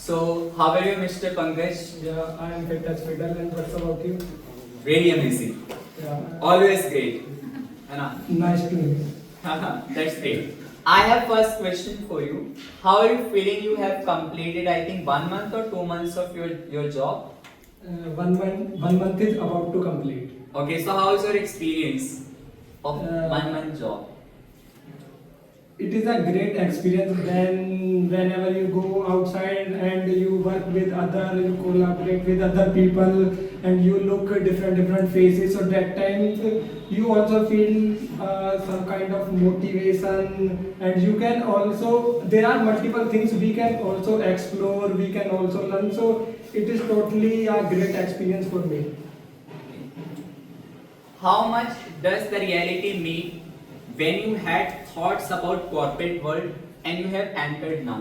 So, how are you, Mr. Pankaj? Yeah, I am fit as fiddle, and what's about you? Really amazing. Yeah, Always great. है ना? nice to meet you. That's great. I have first question for you. How are you feeling? You have completed, I think, 1 month or 2 months of your job. 1 month is about to complete. Okay, so how is your experience of Uh, 1 month job? It is a great experience whenever you go outside and you work with other, you collaborate with other people, and you look at different faces. So that time you also feel some kind of motivation, and you can also, there are multiple things we can also explore, we can also learn. So it is totally a great experience for me. How much does the reality meet when you had thoughts about corporate world and you have entered now?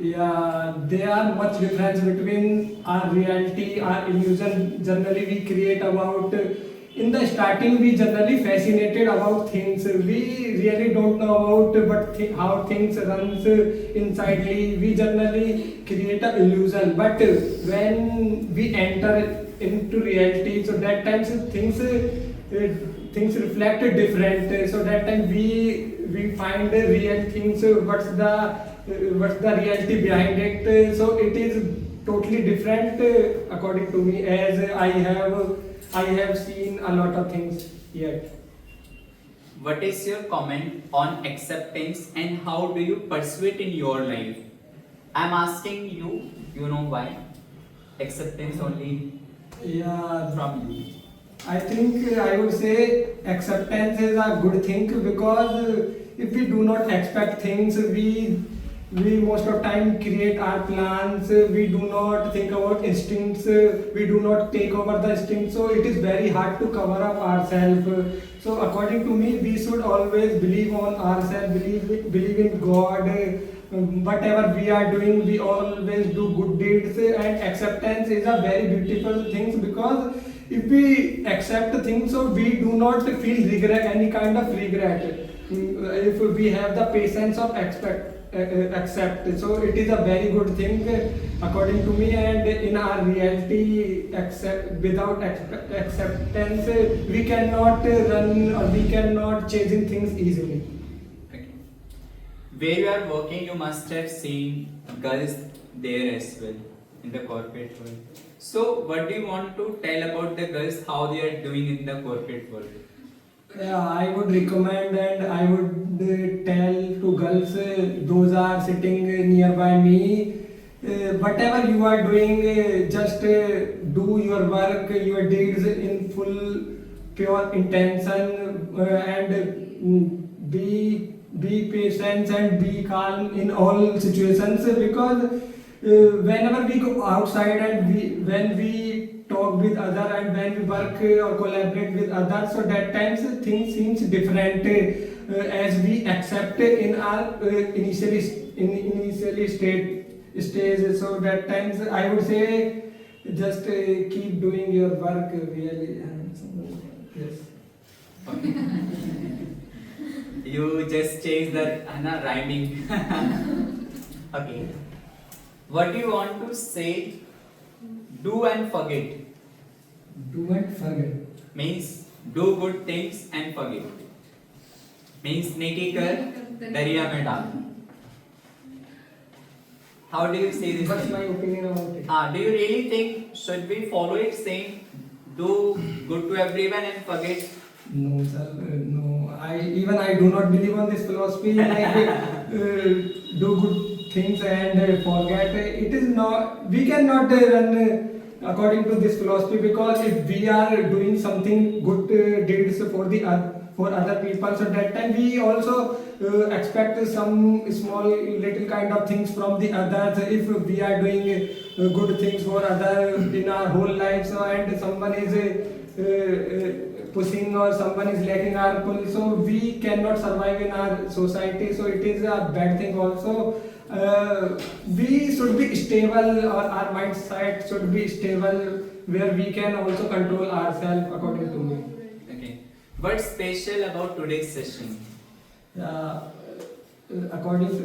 Yeah, there are much difference between our reality, our illusion generally we create about. In the starting, we generally fascinated about things. We really don't know about how things runs insidely. We generally create an illusion. But when we enter into reality, so that times things reflect different. So that time we find the real things. What's the reality behind it? So it is totally different according to me, as I have seen a lot of things yet. What is your comment on acceptance and how do you pursue it in your life? I'm asking you, you know why? Acceptance only Yeah, from you. I think I would say acceptance is a good thing, because if we do not expect things, we most of time create our plans. We do not think about instincts. We do not take over the instincts. So it is very hard to cover up ourselves. So according to me, we should always believe on ourselves. Believe in God. Whatever we are doing, we always do good deeds. And acceptance is a very beautiful thing, because if we accept things, so we do not feel regret, any kind of regret. If we have the patience of accept, so it is a very good thing according to me. And in our reality, without acceptance, we cannot run, or we cannot chasing things easily. Okay. Where you are working, you must have seen girls there as well in the corporate world. So, what do you want to tell about the girls, how they are doing in the corporate world? Yeah, I would recommend, and I would tell to girls, those are sitting nearby me. Whatever you are doing, just do your work, your deeds in full pure intention, and be patient and be calm in all situations, because whenever we go outside, and when we talk with other, and when we work or collaborate with others, so that times things seems different, as we accept in our initially stage. So that times I would say, just keep doing your work really, and yes. You just change the rhyming. Okay. What do you want to say? Do and forget. Do not forget. Means do good things and forget. Means नेकी कर दरिया में डाल. How do you say this? What's my opinion about it? Do you really think should we follow it saying do good to everyone and forget? No, sir. No, I do not believe on this philosophy. Like do good things and forget. It is not. We cannot run according to this philosophy, because if we are doing something good deeds for other people, so that time we also expect some small little kind of things from the others. If we are doing good things for other in our whole life, so and someone is pushing, or someone is lacking our pull, so we cannot survive in our society. So it is a bad thing also. We should be stable, or our mindset should be stable, where we can also control ourselves, according to me. Okay. What's special about today's session? According to,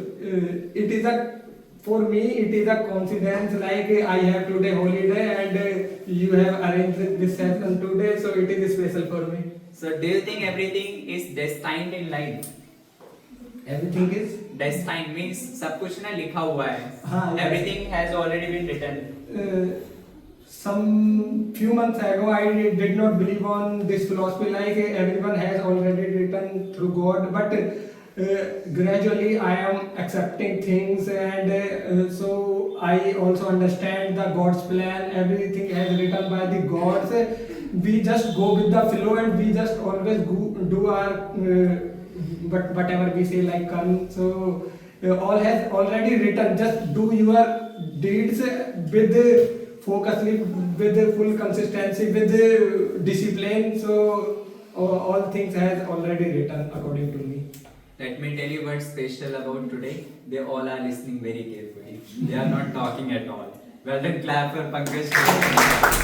it is a for me it is a coincidence, like I have today holiday and you have arranged this session today, so it is special for me. So do you think everything is destined in life? Everything is Destined means सब कुछ ना लिखा हुआ है. हाँ, yes. Everything has already been written. some few months ago I did not believe on this philosophy, like everyone has already written through God, but gradually I am accepting things, and so I also understand the God's plan. Everything has written by the gods. We just go with the flow and we just always do our but whatever we say, like karma. So all has already written. Just do your deeds with focusly, with full consistency, with discipline. So all things has already written according to me. Let me tell you what's special about today. They all are listening very carefully. They are not talking at all. Well done, clap for Pankaj.